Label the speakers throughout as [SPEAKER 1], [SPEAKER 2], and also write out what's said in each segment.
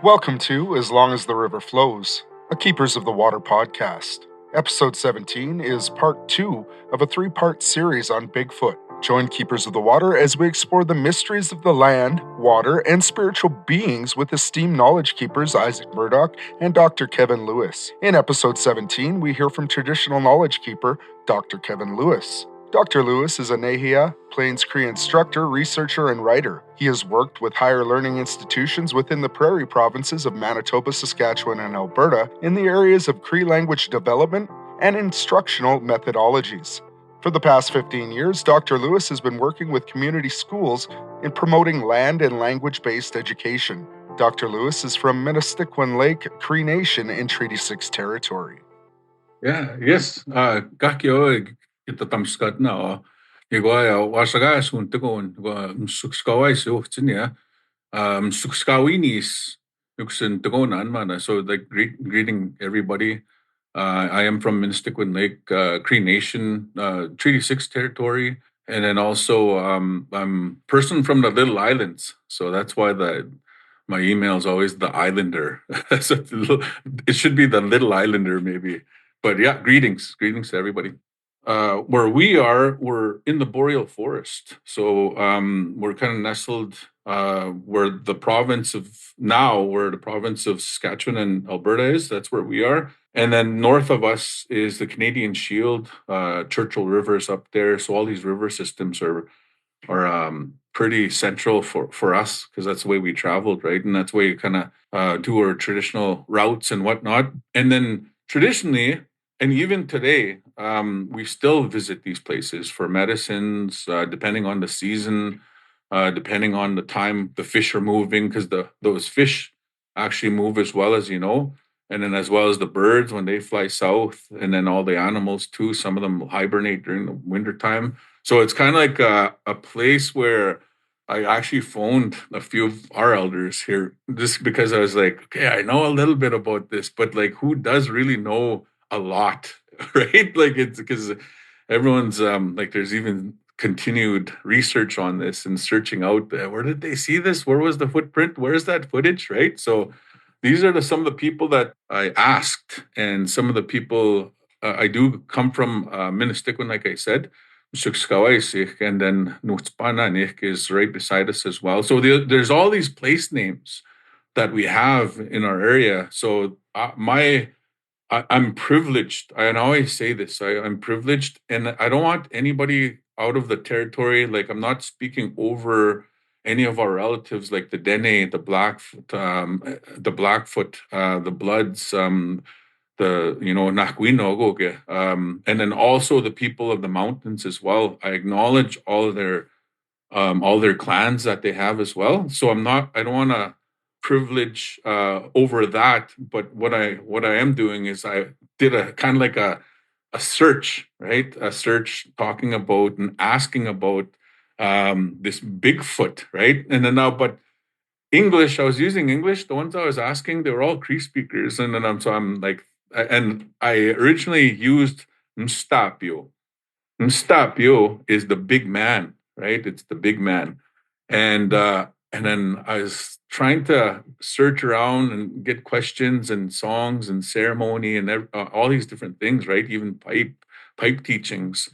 [SPEAKER 1] Welcome to As Long as the River Flows, a Keepers of the Water podcast. Episode 17 is part 2 of a 3-part series on Bigfoot. Join Keepers of the Water as we explore the mysteries of the land, water, and spiritual beings with esteemed knowledge keepers Isaac Murdoch and Dr. Kevin Lewis. In episode 17, we hear from traditional knowledge keeper Dr. Kevin Lewis. Dr. Lewis is a nêhiyaw, Plains Cree instructor, researcher, and writer. He has worked with higher learning institutions within the Prairie Provinces of Manitoba, Saskatchewan, and Alberta in the areas of Cree language development and instructional methodologies. For the past 15 years, Dr. Lewis has been working with community schools in promoting land and language-based education. Dr. Lewis is from Ministiquin Lake Cree Nation in Treaty 6 territory.
[SPEAKER 2] Yes. Kakyo itatamskat na igwaya wâsakâyâsiw untikon instructional tinia instructawinis yuksin tikonan mana. So like greeting everybody. I am from Ministiquin Lake Cree Nation, Treaty 6 territory, and then also I'm person from the Little Islands. So that's why my email is always the Islander. So it should be the Little Islander maybe. But yeah, greetings to everybody. Where we are, we're in the boreal forest. So we're kind of nestled where the province of Saskatchewan and Alberta is. That's where we are. And then north of us is the Canadian Shield, Churchill River's up there. So all these river systems are pretty central for us because that's the way we traveled, right? And that's the way we kind of do our traditional routes and whatnot. And then traditionally, and even today, we still visit these places for medicines, depending on the season, depending on the time the fish are moving, because those fish actually move as well as and then as well as the birds when they fly south, and then all the animals too. Some of them hibernate during the wintertime. So it's kind of like a place where I actually phoned a few of our elders here just because I was like, okay, I know a little bit about this, but like who does really know a lot, right? Like it's because everyone's like there's even continued research on this and searching out where did they see this? Where was the footprint? Where's that footage, right? So these are some of the people that I asked, and some of the people I do come from Ministiquin, like I said. And then Nutspana is right beside us as well. So there's all these place names that we have in our area. So I'm privileged. I always say this. I'm privileged, and I don't want anybody out of the territory. Like I'm not speaking over any of our relatives, like the Dene, the Blackfoot, the Bloods, the Nakwinogoge, and then also the people of the mountains as well. I acknowledge all their clans that they have as well. So I don't want to privilege over that. But what I am doing is I did a kind of like a search, right? A search talking about and asking about this Bigfoot, right? And then now, but English, I was using English. The ones I was asking, they were all Cree speakers, and then I'm like, and I originally used Mstapio. Mstapio is the big man, right? It's the big man, and then I was trying to search around and get questions and songs and ceremony and all these different things, right? Even pipe teachings.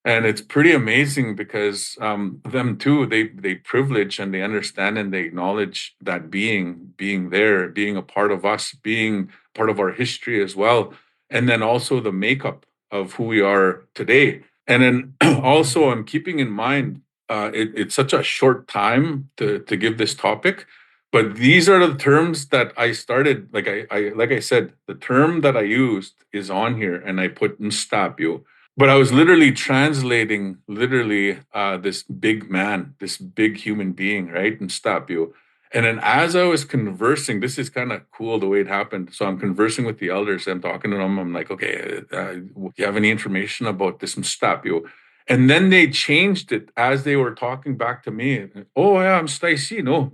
[SPEAKER 2] And it's pretty amazing because them too, they privilege and they understand and they acknowledge that being there, being a part of us, being part of our history as well, and then also the makeup of who we are today. And then also, I'm keeping in mind it's such a short time to give this topic, but these are the terms that I started. Like I said, the term that I used is on here, and I put "nstapio." But I was literally translating this big man, this big human being, right? And stop you. And then as I was conversing, this is kind of cool the way it happened. So I'm conversing with the elders. I'm talking to them. I'm like, okay, do you have any information about this? Stop you. And then they changed it as they were talking back to me. Oh, yeah, I'm Staicino.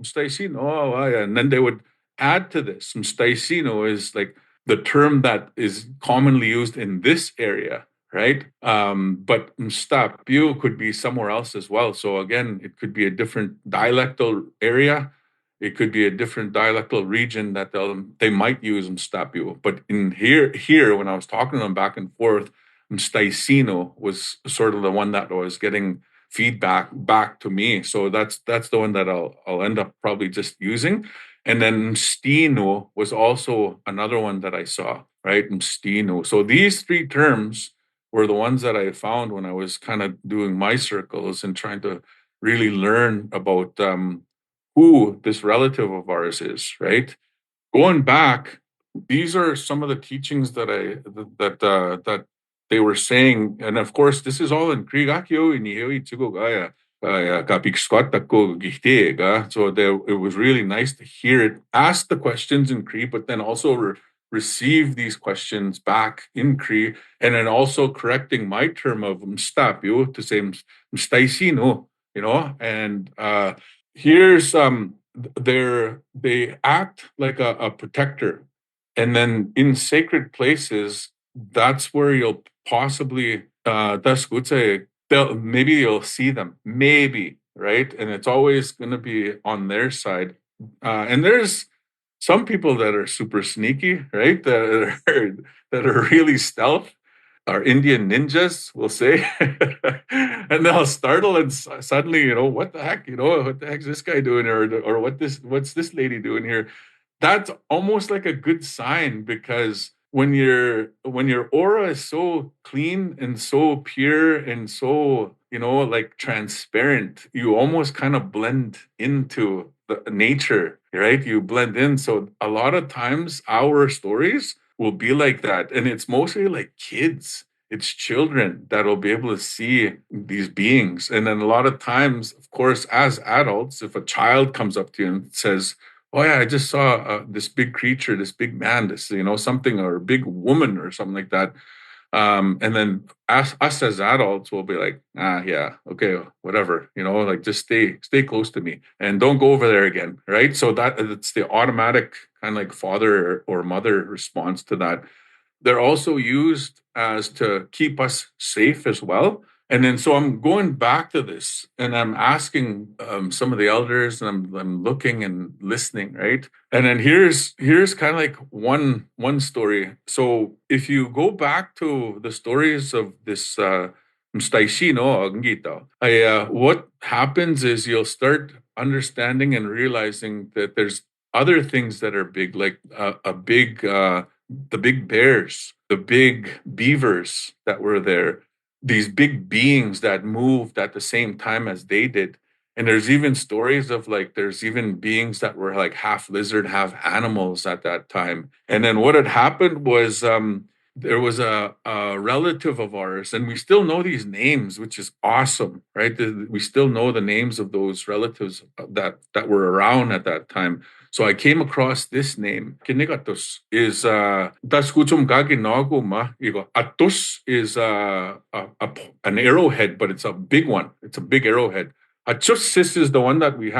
[SPEAKER 2] Oh, yeah. And then they would add to this. Staicino is like the term that is commonly used in this area, right? But Mstapio could be somewhere else as well. So again, it could be a different dialectal area. It could be a different dialectal region that they might use mstapio. But in here, when I was talking to them back and forth, mstaisino was sort of the one that was getting feedback back to me. So that's the one that I'll end up probably just using. And then mstino was also another one that I saw, right? Mstino. So these three terms were the ones that I found when I was kind of doing my circles and trying to really learn about who this relative of ours is, right? Going back, these are some of the teachings that that they were saying, and of course, this is all in Cree. So it was really nice to hear it, ask the questions in Cree, but then also receive these questions back in Cree, and then also correcting my term of mstapio to say mstaisino, and here's they act like a protector, and then in sacred places, that's where you'll possibly that's good say maybe you'll see them, maybe, right? And it's always going to be on their side, and there's some people that are super sneaky, right? That are really stealth, our Indian ninjas, will say, and they'll startle and suddenly, what the heck, what the heck's this guy doing here, or what's this lady doing here? That's almost like a good sign, because when your aura is so clean and so pure and so like transparent, you almost kind of blend into the nature, right? You blend in. So a lot of times our stories will be like that, and it's mostly like kids, it's children that'll be able to see these beings. And then a lot of times, of course, as adults, if a child comes up to you and says, oh yeah, I just saw this big creature, this big man, this something, or a big woman or something like that, and then us as adults will be like, yeah, okay, whatever, like just stay close to me and don't go over there again, right? So it's the automatic kind of like father or mother response to that. They're also used as to keep us safe as well. And then so I'm going back to this, and I'm asking some of the elders, and I'm looking and listening, right? And then here's kind of like one story. So if you go back to the stories of this what happens is you'll start understanding and realizing that there's other things that are big, like a big the big bears, the big beavers that were there, these big beings that moved at the same time as they did. And there's even stories of like, there's even beings that were like half lizard, half animals at that time. And then what had happened was there was a relative of ours, and we still know these names, which is awesome, right? We still know the names of those relatives that were around at that time. So I came across this name. Kinigatos is Daskutum Gagi Naguma. Atus is an arrowhead, but it's a big one. It's a big arrowhead. Achusis is the one that we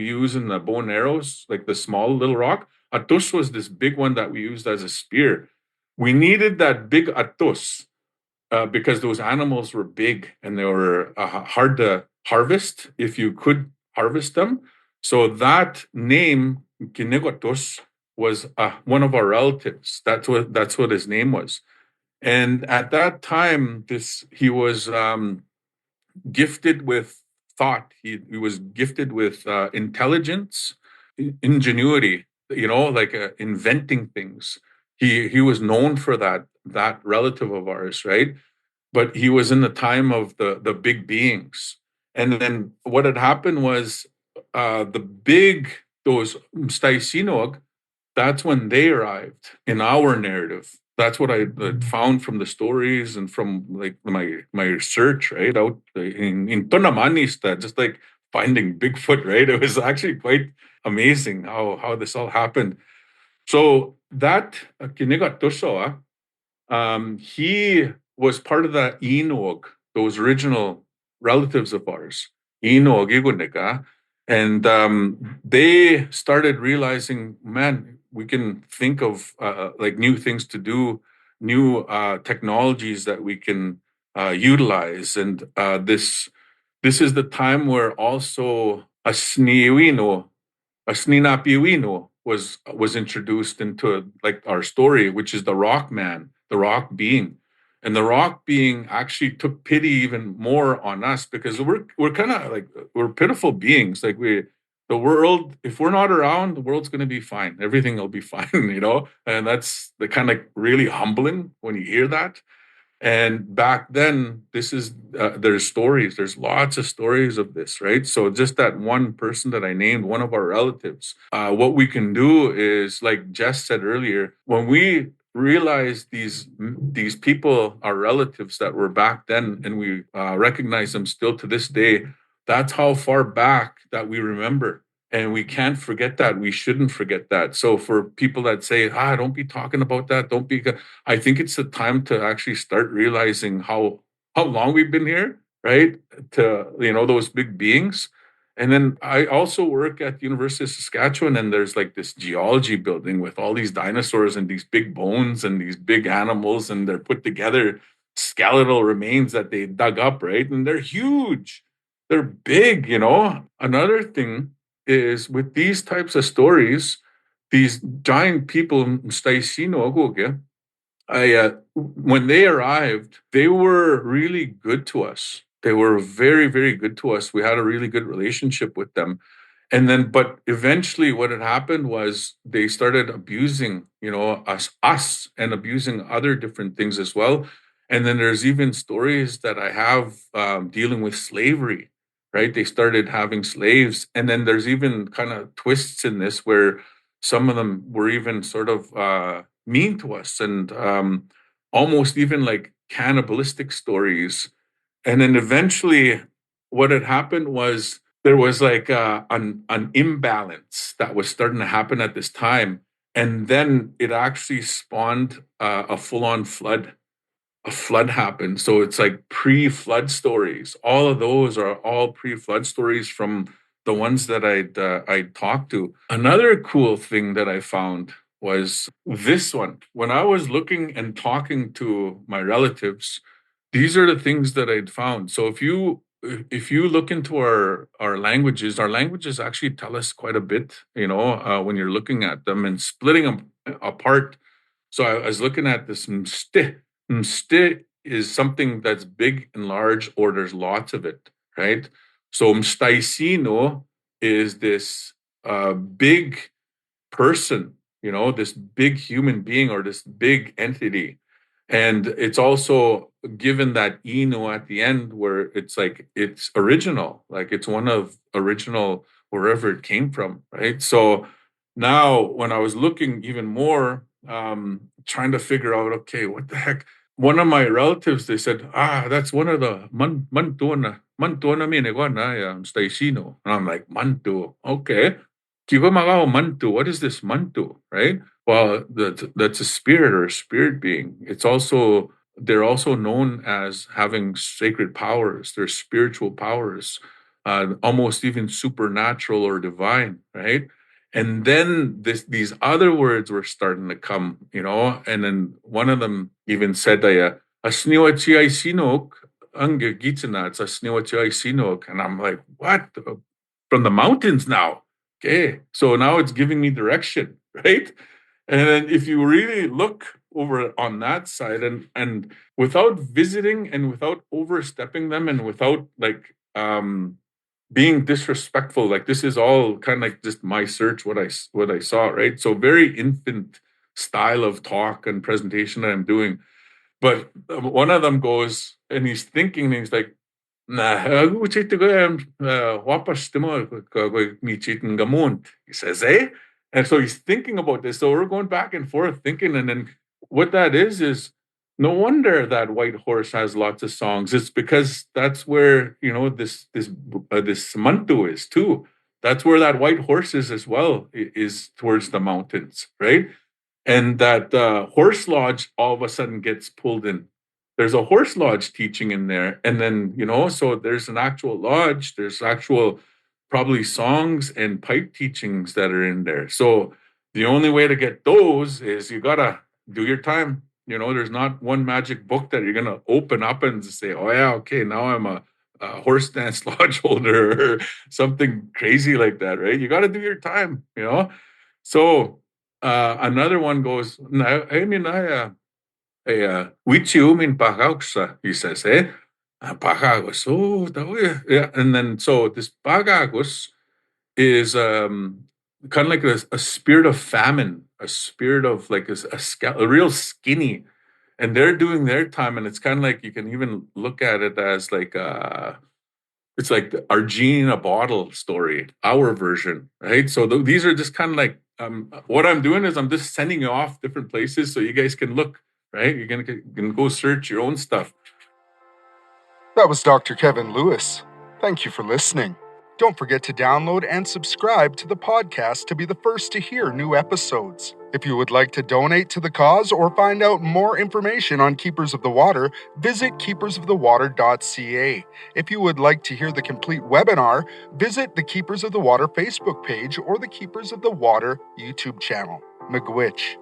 [SPEAKER 2] use in the bow and arrows, like the small little rock. Atus was this big one that we used as a spear. We needed that big atus because those animals were big and they were hard to harvest if you could harvest them. So that name, Kinegotos, was one of our relatives. That's what his name was. And at that time, he was gifted with thought. He was gifted with intelligence, ingenuity. Like inventing things. He was known for that relative of ours, right? But he was in the time of the big beings. And then what had happened was those Mstaissinog, that's when they arrived in our narrative. That's what I found from the stories and from like my research, right? Out in Tonamanista, just like finding Bigfoot, right? It was actually quite amazing how this all happened. So that Kinigatosoa, he was part of the Inog, those original relatives of ours, Inog, Iguneka, and they started realizing, man, we can think of like new things to do, new technologies that we can utilize, and this is the time where also a Sniwino Asninapiwino was introduced into like our story, which is the rock man, the rock being. And the rock being actually took pity even more on us because we're kind of like we're pitiful beings. Like the world, if we're not around, the world's gonna be fine. Everything will be fine, you know? And that's the kind of really humbling when you hear that. And back then, there's stories, there's lots of stories of this, right? So just that one person that I named, one of our relatives, what we can do is, like Jess said earlier, when we realize these people are relatives that were back then, and we recognize them still to this day, that's how far back that we remember. And we can't forget that. We shouldn't forget that. So for people that say, don't be talking about that, don't be, I think it's the time to actually start realizing how long we've been here, right? To those big beings. And then I also work at the University of Saskatchewan, and there's like this geology building with all these dinosaurs and these big bones and these big animals, and they're put together skeletal remains that they dug up, right? And they're huge. They're big, Another thing is with these types of stories, these giant people, when they arrived, they were really good to us. They were very, very good to us. We had a really good relationship with them. And then, but eventually what had happened was they started abusing, us and abusing other different things as well. And then there's even stories that I have dealing with slavery, right? They started having slaves. And then there's even kind of twists in this where some of them were even sort of mean to us and almost even like cannibalistic stories. And then eventually what had happened was there was like an imbalance that was starting to happen at this time. And then it actually spawned a full-on flood. A flood happened. So it's like pre-flood stories. All of those are all pre-flood stories from the ones that I'd talked to. Another cool thing that I found was this one. When I was looking and talking to my relatives, these are the things that I'd found. So if you look into our languages actually tell us quite a bit, when you're looking at them and splitting them apart. So I was looking at this mste. Mste is something that's big and large, or there's lots of it, right? So mstaisino is this big person, this big human being or this big entity. And it's also given that ino at the end where it's like it's original, like it's one of original wherever it came from, right? So now when I was looking even more, trying to figure out, okay, what the heck? One of my relatives, they said, that's one of the mantuana minegwana Staisino. And I'm like, mantu, okay. Kigomagao mantu. What is this mantu? Right? Well, that's a spirit or a spirit being. They're also known as having sacred powers. They're spiritual powers, almost even supernatural or divine, right? And then these other words were starting to come, and then one of them even said, "Asniwachi sinok, ange gitsanats, asniwachi sinok," and I'm like, "What? From the mountains now?" Okay, so now it's giving me direction, right? And then if you really look over on that side and without visiting and without overstepping them and without like being disrespectful, like this is all kind of like just my search, what I saw, right? So very infant style of talk and presentation that I'm doing. But one of them goes and he's thinking, and he's like, he says, eh? And so he's thinking about this. So we're going back and forth thinking. And then what that is no wonder that white horse has lots of songs. It's because that's where, this mantu is too. That's where that white horse is as well, is towards the mountains, right? And that horse lodge all of a sudden gets pulled in. There's a horse lodge teaching in there. And then, so there's an actual lodge, there's actual probably songs and pipe teachings that are in there. So the only way to get those is you got to do your time. There's not one magic book that you're going to open up and say, oh, yeah, okay, now I'm horse dance lodge holder or something crazy like that, right? You got to do your time, you know? So another one goes, Wichiumin pagauksa, he says, eh? Pagagos. Oh, yeah. And then so this pagagos is kind of like a spirit of famine, a spirit of like a real skinny, and they're doing their time, and it's kind of like you can even look at it as like it's like our genie in a bottle story, our version, right? So these are just kind of like what I'm doing is I'm just sending you off different places so you guys can look, right? You're gonna go search your own stuff.
[SPEAKER 1] That was Dr. Kevin Lewis. Thank you for listening. Don't forget to download and subscribe to the podcast to be the first to hear new episodes. If you would like to donate to the cause or find out more information on Keepers of the Water, visit keepersofthewater.ca. If you would like to hear the complete webinar, visit the Keepers of the Water Facebook page or the Keepers of the Water YouTube channel. Miigwech.